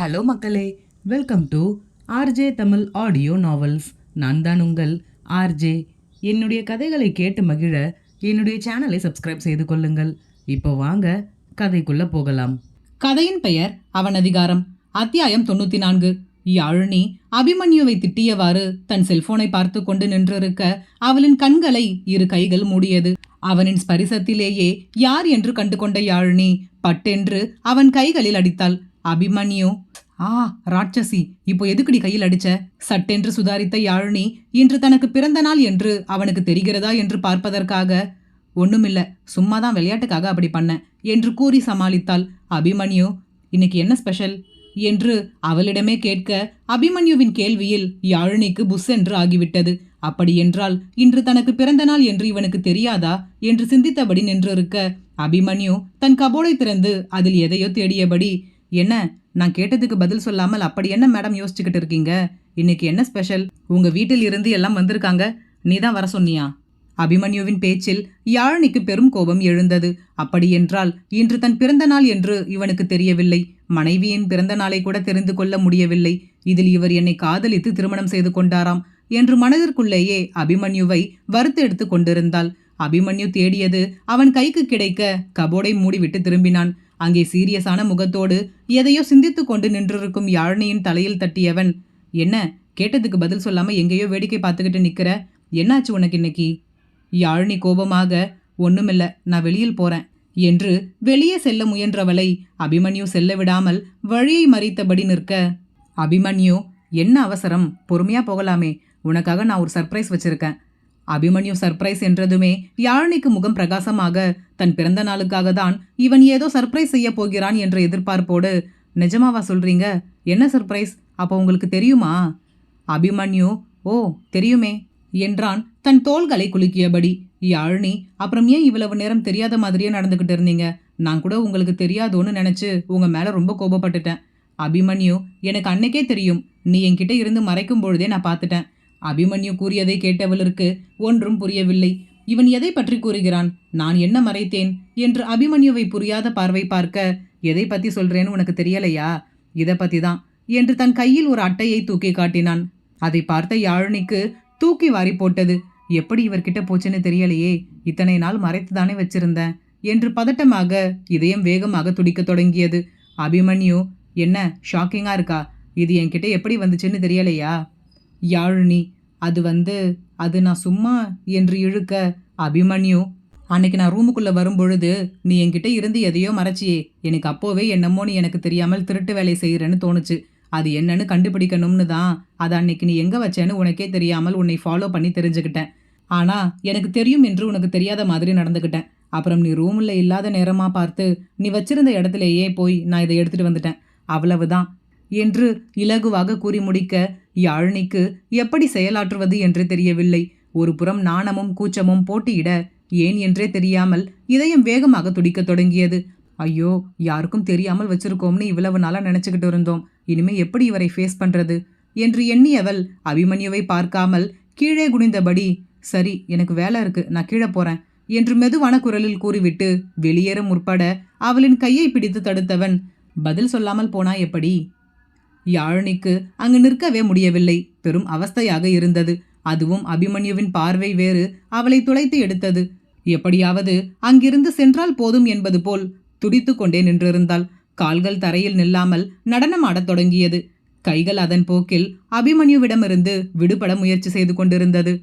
Hello மக்களே, welcome to RJ Tamil audio novels. நான் தான் உங்கள் ஆர்ஜே. என்னுடைய கதைகளை கேட்டு மகிழ என்னுடைய சேனலை சப்ஸ்கிரைப் செய்து கொள்ளுங்கள். இப்போ வாங்க கதைக்குள்ள போகலாம். கதையின் பெயர் அவன் அதிகாரம். அத்தியாயம் 94. யாழினி அபிமன்யுவை திட்டியவாறு தன் செல்போனை பார்த்து கொண்டு நின்றிருக்க அவளின் கண்களை இரு கைகள் மூடியது. அவனின் ஸ்பரிசத்திலேயே யார் என்று கண்டு கொண்ட யாழினி பட்டென்று அவன் கைகளில் அடித்தாள். அபிமன்யு, ராட்சசி, இப்போ எதுக்குடி கையில் அடிச்ச? சட்டென்று சுதாரித்த யாழினி இன்று தனக்கு பிறந்த நாள் என்று அவனுக்கு தெரிகிறதா என்று பார்ப்பதற்காக, ஒண்ணுமில்ல, சும்மாதான் விளையாட்டுக்காக அப்படி பண்ண என்று கூறி சமாளித்தாள். அபிமன்யு, இன்னைக்கு என்ன ஸ்பெஷல் என்று அவளிடமே கேட்க அபிமன்யுவின் கேள்வியில் யாழினிக்கு புஸ் என்று ஆகிவிட்டது. அப்படியென்றால் இன்று தனக்கு பிறந்த நாள் என்று இவனுக்கு தெரியாதா என்று சிந்தித்தபடி நின்றிருக்க அபிமன்யு தன் கபோர்டை திறந்து அதில் எதையோ தேடியபடி, என்ன, நான் கேட்டதுக்கு பதில் சொல்லாமல் அப்படி என்ன மேடம் யோசிச்சுக்கிட்டு இருக்கீங்க? இன்னைக்கு என்ன ஸ்பெஷல்? உங்க வீட்டில் இருந்து எல்லாம் வந்திருக்காங்க, நீ தான் வர சொன்னியா? அபிமன்யுவின் பேச்சில் யாழினிக்கு பெரும் கோபம் எழுந்தது. அப்படியென்றால் இன்று தன் பிறந்த நாள் என்று இவனுக்கு தெரியவில்லை. மனைவியின் பிறந்த நாளை கூட தெரிந்து கொள்ள முடியவில்லை. இதில் இவர் என்னை காதலித்து திருமணம் செய்து கொண்டாராம் என்று மனதிற்குள்ளேயே அபிமன்யுவை வறுத்து எடுத்து கொண்டிருந்தாள். அபிமன்யு தேடியது அவன் கைக்கு கிடைக்க கபோர்டை மூடிவிட்டு திரும்பினான். அங்கே சீரியஸான முகத்தோடு எதையோ சிந்தித்து கொண்டு நின்றிருக்கும் யாழினியின் தலையில் தட்டியவன், என்ன, கேட்டதுக்கு பதில் சொல்லாம எங்கேயோ வேடிக்கை பார்த்துக்கிட்டு நிக்கிற? என்னாச்சு உனக்கு இன்னைக்கு? யாழினி கோபமாக, ஒண்ணுமில்ல, நான் வெளியில் போறேன் என்று வெளியே செல்ல முயன்றவளை அபிமன்யு செல்ல விடாமல் வழியை மறித்தபடி நிற்க, அபிமன்யு, என்ன அவசரம்? பொறுமையா போகலாமே, உனக்காக நான் ஒரு சர்ப்ரைஸ் வச்சிருக்கேன். அபிமன்யு சர்ப்ரைஸ் என்றதுமே யாழினிக்கு முகம் பிரகாசமாக, தன் பிறந்த நாளுக்காக தான் இவன் ஏதோ சர்ப்ரைஸ் செய்ய போகிறான் என்ற எதிர்பார்ப்போடு, நிஜமாவா சொல்றீங்க? என்ன சர்ப்ரைஸ்? அப்போ உங்களுக்கு தெரியுமா? அபிமன்யு, ஓ, தெரியுமே என்றான் தன் தோள்களை குலுக்கியபடி. யாழினி, அப்புறம் ஏன் இவ்வளவு நேரம் தெரியாத மாதிரியே நடந்துகிட்டு இருந்தீங்க? நான் கூட உங்களுக்கு தெரியாதோன்னு நினைச்சு உங்க மேல ரொம்ப கோபப்பட்டுட்டேன். அபிமன்யு, எனக்கு அன்னைக்கே தெரியும், நீ என்கிட்ட இருந்து மறைக்கும் பொழுதே நான் பார்த்துட்டேன். அபிமன்யு கூறியதை கேட்டவளுக்கு ஒன்றும் புரியவில்லை. இவன் எதை பற்றி கூறுகிறான்? நான் என்ன மறைத்தேன் என்று அபிமன்யுவை புரியாத பார்வை பார்க்க, எதை பத்தி சொல்றேன்னு உனக்கு தெரியலையா? இதை பத்தி தான் என்று தன் கையில் ஒரு அட்டையை தூக்கி காட்டினான். அதை பார்த்த யாழினிக்கு தூக்கி வாரி போட்டது. எப்படி இவர்கிட்ட போச்சுன்னு தெரியலையே, இத்தனை நாள் மறைத்துதானே வச்சிருந்தேன் என்று பதட்டமாக இதயம் வேகமாக துடிக்க தொடங்கியது. அபிமன்யு, என்ன ஷாக்கிங்கா இருக்கா? இது என்கிட்ட எப்படி வந்துச்சுன்னு தெரியலையா? யாழினி, அது நான் சும்மா என்று இழுக்க, அபிமன்யு, அன்னைக்கு நான் ரூமுக்குள்ள வரும்பொழுது நீ என்கிட்ட இருந்து எதையோ மறைச்சியே, எனக்கு அப்போவே என்னமோ நீ எனக்கு தெரியாமல் திருட்டு வேலை செய்யறேன்னு தோணுச்சு. அது என்னன்னு கண்டுபிடிக்கணும்னு தான் அதை அன்னைக்கு நீ எங்க வச்சேன்னு உனக்கே தெரியாமல் உன்னை ஃபாலோ பண்ணி தெரிஞ்சுக்கிட்டேன். ஆனா எனக்கு தெரியும் என்று உனக்கு தெரியாத மாதிரி நடந்துக்கிட்டேன். அப்புறம் நீ ரூம்ல இல்லாத நேரமா பார்த்து நீ வச்சிருந்த இடத்துலயே போய் நான் இதை எடுத்துட்டு வந்துட்டேன், அவ்வளவுதான் என்று இலகுவாக கூறி முடிக்க யாழினிக்கு எப்படி செயலாற்றுவது என்று தெரியவில்லை. ஒரு புறம் நாணமும் கூச்சமும் போட்டியிட ஏன் என்றே தெரியாமல் இதயம் வேகமாக துடிக்க தொடங்கியது. ஐயோ, யாருக்கும் தெரியாமல் வச்சிருக்கோம்னு இவ்வளவு நாளா நினைச்சுக்கிட்டு இருந்தோம், இனிமே எப்படி இவரை ஃபேஸ் பண்றது என்று எண்ணியவள் அபிமன்யுவை பார்க்காமல் கீழே குனிந்தபடி, சரி, எனக்கு வேலை இருக்கு, நான் கீழே போறேன் என்று மெதுவான குரலில் கூறிவிட்டு வெளியேற முற்பட அவளின் கையை பிடித்து தடுத்தவன், பதில் சொல்லாமல் போனா எப்படி? யாழினிக்கு அங்கு நிற்கவே முடியவில்லை. பெரும் அவஸ்தையாக இருந்தது. அதுவும் அபிமன்யுவின் பார்வை வேறு அவளை துளைத்து எடுத்தது. எப்படியாவது அங்கிருந்து சென்றால் போதும் என்பது போல் துடித்து கொண்டே நின்றிருந்தாள். கால்கள் தரையில் நில்லாமல் நடனமாடத் தொடங்கியது. கைகள் அதன் போக்கில் அபிமன்யுவிடமிருந்து விடுபட முயற்சி செய்து கொண்டிருந்தது.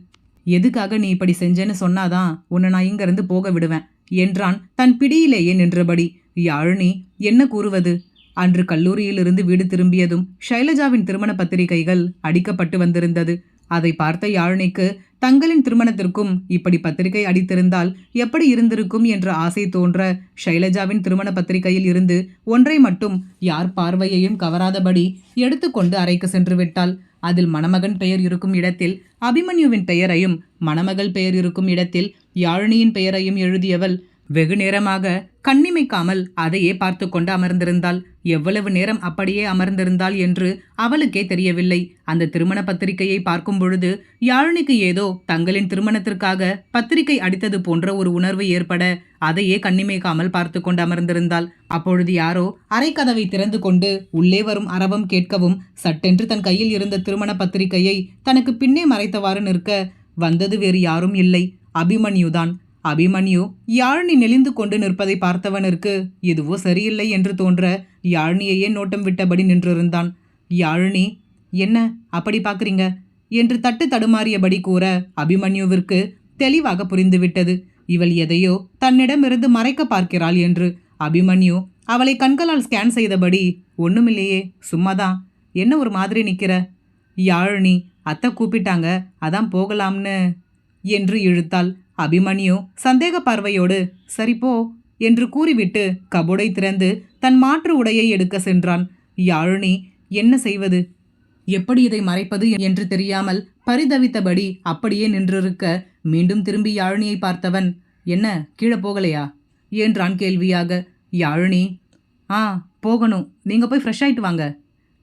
எதுக்காக நீ இப்படி செஞ்சேன்னு சொன்னாதான் உன்னை நான் இங்கிருந்து போக விடுவேன் என்றான் தன் பிடியிலேயே நின்றபடி. யாழினி என்ன கூறுவது? அன்று கல்லூரியிலிருந்து வீடு திரும்பியதும் ஷைலஜாவின் திருமண பத்திரிகைகள் அடிக்கப்பட்டு வந்திருந்தது. அதை பார்த்த யாழினிக்கு தங்களின் திருமணத்திற்கும் இப்படி பத்திரிகை அடித்திருந்தால் எப்படி இருந்திருக்கும் என்ற ஆசை தோன்ற, ஷைலஜாவின் திருமண பத்திரிகையில் இருந்து ஒன்றை மட்டும் யார் பார்வையையும் கவராதபடி எடுத்துக்கொண்டு அறைக்கு சென்று விட்டாள். அதில் மணமகன் பெயர் இருக்கும் இடத்தில் அபிமன்யுவின் பெயரையும், மணமகள் பெயர் இருக்கும் இடத்தில் யாழினியின் பெயரையும் எழுதியவள் வெகு நேரமாக கண்ணிமைக்காமல் அதையே பார்த்து கொண்டு அமர்ந்திருந்தாள். எவ்வளவு நேரம் அப்படியே அமர்ந்திருந்தாள் என்று அவளுக்கே தெரியவில்லை. அந்த திருமண பத்திரிகையை பார்க்கும் பொழுது யாழினிக்கு ஏதோ தங்களின் திருமணத்திற்காக பத்திரிகை அடித்தது போன்ற ஒரு உணர்வு ஏற்பட அதையே கண்ணிமைக்காமல் பார்த்து கொண்டு அமர்ந்திருந்தாள். அப்பொழுது யாரோ அரைக்கதவை திறந்து கொண்டு உள்ளே வரும் அரவம் கேட்கவும் சட்டென்று தன் கையில் இருந்த திருமண பத்திரிகையை தனக்கு பின்னே மறைத்தவாறு நிற்க வந்தது வேறு யாரும் இல்லை, அபிமன்யுதான். அபிமன்யு யாழினி நெளிந்து கொண்டு நிற்பதை பார்த்தவனுக்கு எதுவோ சரியில்லை என்று தோன்ற யாழினியையே நோட்டம் விட்டபடி நின்றிருந்தான். யாழினி, என்ன அப்படி பார்க்குறீங்க என்று தட்டு தடுமாறியபடி கூற அபிமன்யுவிற்கு தெளிவாக புரிந்துவிட்டது. இவள் எதையோ தன்னிடமிருந்து மறைக்க பார்க்கிறாள் என்று. அபிமன்யு அவளை கண்களால் ஸ்கேன் செய்தபடி, ஒண்ணுமில்லையே, சும்மாதான். என்ன ஒரு மாதிரி நிற்கிற? யாழினி, அத்தை கூப்பிட்டாங்க, அதான் போகலாம்னு என்று இழுத்தாள். அபிமன்யு சந்தேக பார்வையோடு சரிப்போ என்று கூறிவிட்டு கபோர்டை திறந்து தன் மாற்று உடையை எடுக்க சென்றான். யாழினி என்ன செய்வது, எப்படி இதை மறைப்பது என்று தெரியாமல் பரிதவித்தபடி அப்படியே நின்றிருக்க மீண்டும் திரும்பி யாழினியை பார்த்தவன், என்ன கீழே போகலையா என்றான் கேள்வியாக. யாழினி, போகணும், நீங்க போய் ஃப்ரெஷ் ஆயிட்டு வாங்க.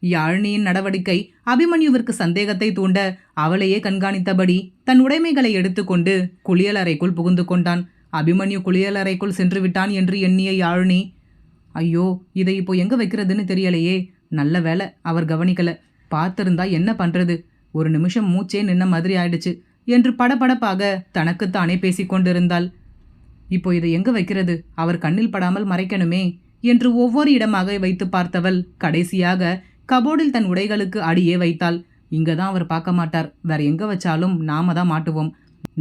யாழினியின் நடவடிக்கை அபிமன்யுவிற்கு சந்தேகத்தை தூண்ட அவளையே கண்காணித்தபடி தன் உடைமைகளை எடுத்துக்கொண்டு குளியலறைக்குள் புகுந்து கொண்டான். அபிமன்யு குளியலறைக்குள் சென்று விட்டான் என்று எண்ணிய யாழினி, ஐயோ, இதை இப்போ எங்க வைக்கிறதுன்னு தெரியலையே, நல்ல வேலை அவர் கவனிக்கல, பார்த்திருந்தா என்ன பண்றது, ஒரு நிமிஷம் மூச்சே நின்ன மாதிரி ஆயிடுச்சு என்று படபடப்பாக தனக்குத்தானே பேசிக்கொண்டிருந்தாள். இப்போ இதை எங்க வைக்கிறது, அவர் கண்ணில் படாமல் மறைக்கணுமே என்று ஒவ்வொரு இடமாக வைத்து பார்த்தவள் கடைசியாக கபோர்டில் தன் உடைகளுக்கு அடியே வைத்தாள். இங்க தான் அவர் பார்க்க மாட்டார், வேற எங்க வச்சாலும் நாம தான் மாட்டுவோம்,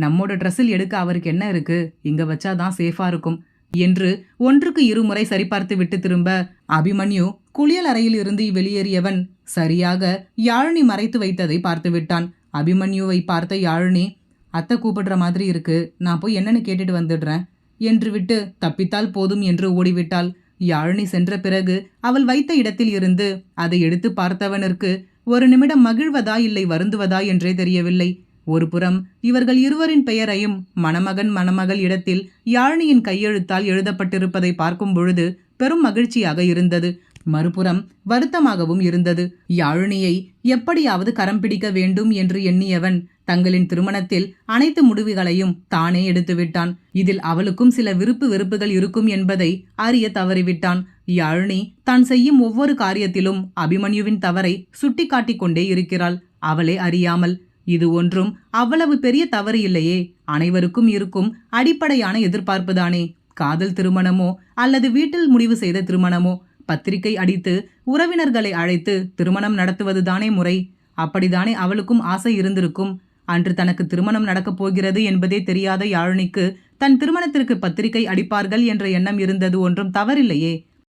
நம்மோட ட்ரெஸ்ஸில் எடுக்க அவருக்கு என்ன இருக்கு, இங்க வச்சாதான் சேஃபா இருக்கும் என்று ஒன்றுக்கு இருமுறை சரிபார்த்து விட்டு திரும்ப அபிமன்யு குளியல் அறையில் இருந்து வெளியேறியவன் சரியாக யாழினி மறைத்து வைத்ததை பார்த்து விட்டான். அபிமன்யுவை பார்த்த யாழினி, அத்தை கூப்பிடுற மாதிரி இருக்கு, நான் போய் என்னன்னு கேட்டுட்டு வந்துடுறேன் என்று விட்டு தப்பித்தால் போதும் என்று ஓடிவிட்டாள். யாழினி சென்ற பிறகு அவள் வைத்த இடத்தில் இருந்து அதை எடுத்து பார்த்தவனுக்கு ஒரு நிமிடம் மகிழ்வதா இல்லை வருந்துவதா என்றே தெரியவில்லை. ஒரு புறம் இவர்கள் இருவரின் பெயரையும் மணமகன் மணமகள் இடத்தில் யாழினியின் கையெழுத்தால் எழுதப்பட்டிருப்பதை பார்க்கும் பொழுது பெரும் மகிழ்ச்சியாக இருந்தது. மறுபுறம் வருத்தமாகவும் இருந்தது. யாழினியை எப்படியாவது கரம் பிடிக்க வேண்டும் என்று எண்ணியவன் தங்களின் திருமணத்தில் அனைத்து முடிவுகளையும் தானே எடுத்துவிட்டான். இதில் அவளுக்கும் சில விருப்பு வெறுப்புகள் இருக்கும் என்பதை அறிய தவறிவிட்டான். யாழினி தான் செய்யும் ஒவ்வொரு காரியத்திலும் அபிமன்யுவின் தவறை சுட்டி காட்டிக் கொண்டே இருக்கிறாள், அவளே அறியாமல். இது ஒன்றும் அவ்வளவு பெரிய தவறு இல்லையே, அனைவருக்கும் இருக்கும் அடிப்படையான எதிர்பார்ப்புதானே. காதல் திருமணமோ அல்லது வீட்டில் முடிவு செய்த திருமணமோ பத்திரிகை அடித்து உறவினர்களை அழைத்து திருமணம் நடத்துவதுதானே முறை. அப்படித்தானே அவளுக்கும் ஆசை இருந்திருக்கும். அன்று தனக்கு திருமணம் நடக்கப் போகிறது என்பதே தெரியாத யாழினிக்கு தன் திருமணத்திற்கு பத்திரிகை அடிப்பார்கள் என்ற எண்ணம் இருந்தது ஒன்றும் தவறில்லையே.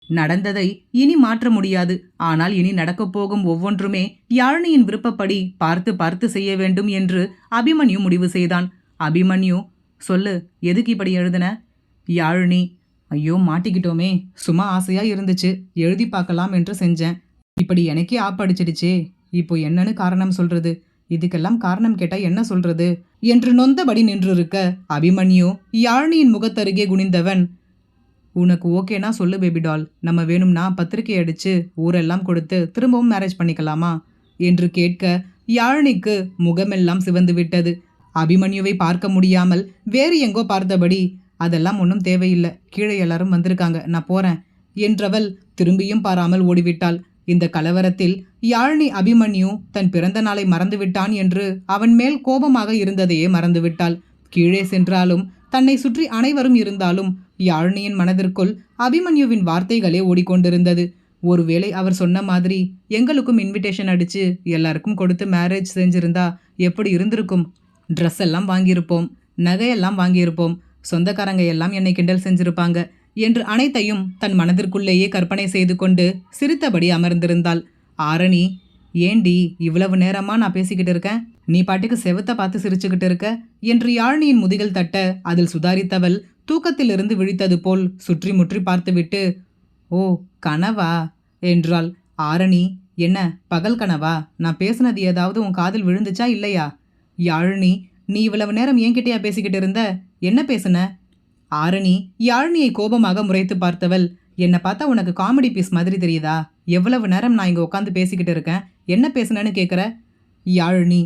நடந்ததை இனி மாற்ற முடியாது. ஆனால் இனி நடக்கப் போகும் ஒவ்வொன்றுமே யாழினியின் விருப்பப்படி பார்த்து பார்த்து செய்ய வேண்டும் என்று அபிமன்யு முடிவு செய்தான். அபிமன்யு, சொல்லு, எதுக்கு இப்படி எழுதுன? யாழினி, ஐயோ மாட்டிக்கிட்டோமே, சும்மா ஆசையா இருந்துச்சு, எழுதி பார்க்கலாம் என்று செஞ்சேன், இப்படி எனக்கே ஆப்படிச்சிடுச்சே, இப்போ என்னன்னு காரணம் சொல்றது, இதுக்கெல்லாம் காரணம் கேட்டா என்ன சொல்றது என்று நொந்தபடி நின்றிருக்க அபிமன்யு யாழினியின் முகத்தருகே குனிந்தவன், உனக்கு ஓகேனா சொல்லு பேபி டால், நம்ம வேணும்னா பத்திரிகை அடிச்சு ஊரெல்லாம் கொடுத்து திரும்பவும் மேரேஜ் பண்ணிக்கலாமா என்று கேட்க யாழினிக்கு முகமெல்லாம் சிவந்து விட்டது. அபிமன்யுவை பார்க்க முடியாமல் வேறு எங்கோ பார்த்தபடி, அதெல்லாம் ஒன்றும் தேவையில்லை, கீழே எல்லாரும் வந்திருக்காங்க, நான் போறேன் என்றவள் திரும்பியும் பாராமல் ஓடிவிட்டாள். இந்த கலவரத்தில் யாழினி அபிமன்யு தன் பிறந்த நாளை மறந்துவிட்டான் என்று அவன் மேல் கோபமாக இருந்ததையே மறந்துவிட்டாள். கீழே சென்றாலும் தன்னை சுற்றி அனைவரும் இருந்தாலும் யாழினியின் மனதிற்குள் அபிமன்யுவின் வார்த்தைகளே ஓடிக்கொண்டிருந்தது. ஒருவேளை அவர் சொன்ன மாதிரி எங்களுக்கும் இன்விடேஷன் அடிச்சு எல்லாருக்கும் கொடுத்து மேரேஜ் செஞ்சிருந்தா எப்படி இருந்திருக்கும்? ட்ரெஸ் எல்லாம் வாங்கியிருப்போம், நகையெல்லாம் வாங்கியிருப்போம், சொந்தக்காரங்க எல்லாம் என்னை கிண்டல் செஞ்சிருப்பாங்க என்று அனைத்தையும் தன் மனதிற்குள்ளேயே கற்பனை செய்து கொண்டு சிரித்தபடி அமர்ந்திருந்தாள். ஆரணி, ஏண்டி இவ்வளவு நேரமா நான் பேசிக்கிட்டு இருக்கேன், நீ பாட்டுக்கு செவத்தை பார்த்து சிரிச்சுக்கிட்டு இருக்க என்று யாழினியின் முதுகில் தட்ட அதில் சுதாரித்தவள் தூக்கத்திலிருந்து விழித்தது போல் சுற்றி முற்றி பார்த்துவிட்டு, ஓ கனவா என்றாள். ஆரணி, என்ன பகல் கனவா? நான் பேசுனது ஏதாவது உன் காதில் விழுந்துச்சா இல்லையா? யாழினி, நீ இவ்வளவு நேரம் என்கிட்டயா பேசிக்கிட்டு இருந்த? என்ன பேசுன? ஆரணி யாழினியை கோபமாக முறைத்து பார்த்தவள், என்னை பார்த்தா உனக்கு காமெடி பீஸ் மாதிரி தெரியுதா? எவ்வளவு நேரம் நான் இங்கே உட்காந்து பேசிக்கிட்டு இருக்கேன், என்ன பேசுனேன்னு கேட்குற? யாழினி,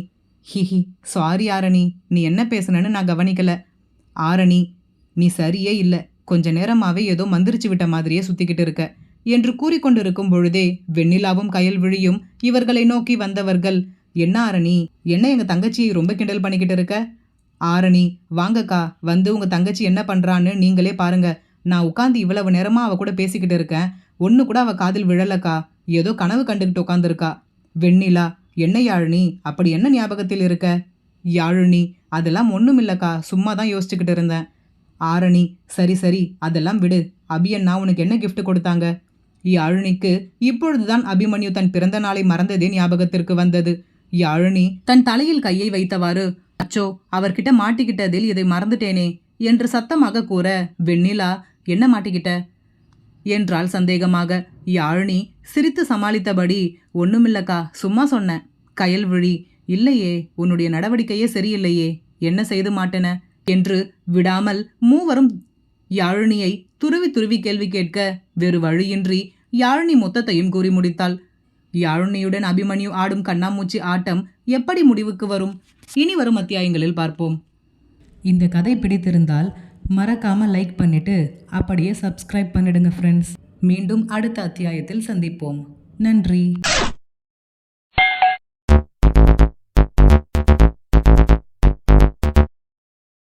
ஹிஹி, சாரி ஆரணி, நீ என்ன பேசுனன்னு நான் கவனிக்கல. ஆரணி, நீ சரியே இல்லை, கொஞ்ச நேரமாவே ஏதோ மந்திரிச்சு விட்ட மாதிரியே சுத்திக்கிட்டு இருக்க என்று கூறிக்கொண்டிருக்கும் பொழுதே வெண்ணிலாவும் கயல்விழியும் இவர்களை நோக்கி வந்தவர்கள், என்ன ஆரணி, என்ன எங்க தங்கச்சியை ரொம்ப கிண்டல் பண்ணிக்கிட்டு இருக்க? ஆரணி, வாங்கக்கா, வந்து உங்க தங்கச்சி என்ன பண்றான்னு நீங்களே பாருங்க. நான் உட்காந்து இவ்வளவு நேரமா அவ கூட பேசிக்கிட்டு இருக்கேன், ஒன்னு கூட அவ காதில் விழலக்கா, ஏதோ கனவு கண்டுகிட்டு உட்காந்துருக்கா. வெண்ணிலா, என்ன யாழினி, அப்படி என்ன ஞாபகத்தில் இருக்க? யாழினி, அதெல்லாம் ஒன்றும் இல்லைக்கா, சும்மா தான் யோசிச்சுக்கிட்டு இருந்தேன். ஆரணி, சரி சரி, அதெல்லாம் விடு. அபியண்ணா உனக்கு என்ன கிஃப்ட் கொடுத்தாங்க? யாழினிக்கு இப்பொழுதுதான் அபிமன்யு தன் பிறந்த நாளை மறந்ததே ஞாபகத்திற்கு வந்தது. யாழினி தன் தலையில் கையை வைத்தவாறு, அச்சோ, அவர்கிட்ட மாட்டிக்கிட்டதில் இதை மறந்துட்டேனே என்று சத்தமாக கூற, வெண்ணிலா, என்ன மாட்டிக்கிட்ட என்றாள் சந்தேகமாக. யாழினி சிரித்து சமாளித்தபடி, ஒண்ணுமில்லக்கா, சும்மா சொன்னேன். கயல்விழி, இல்லையே, உன்னுடைய நடவடிக்கையே சரியில்லையே, என்ன செய்து மாட்டென என்று விடாமல் மூவரும் யாழினியை துருவி துருவி கேள்வி கேட்க வேறு வழியின்றி யாழினி மொத்தத்தையும் கூறி முடித்தாள். யாழினியுடன் அபிமன்யு ஆடும் கண்ணாமூச்சி ஆட்டம் எப்படி முடிவுக்கு வரும்? இனி வரும் அத்தியாயங்களில் பார்ப்போம். இந்த கதை பிடித்திருந்தால் மறக்காம லைக் பண்ணிட்டு அப்படியே சப்ஸ்கிரைப் பண்ணிடுங்க ஃப்ரெண்ட்ஸ். மீண்டும் அடுத்த அத்தியாயத்தில் சந்திப்போம். நன்றி.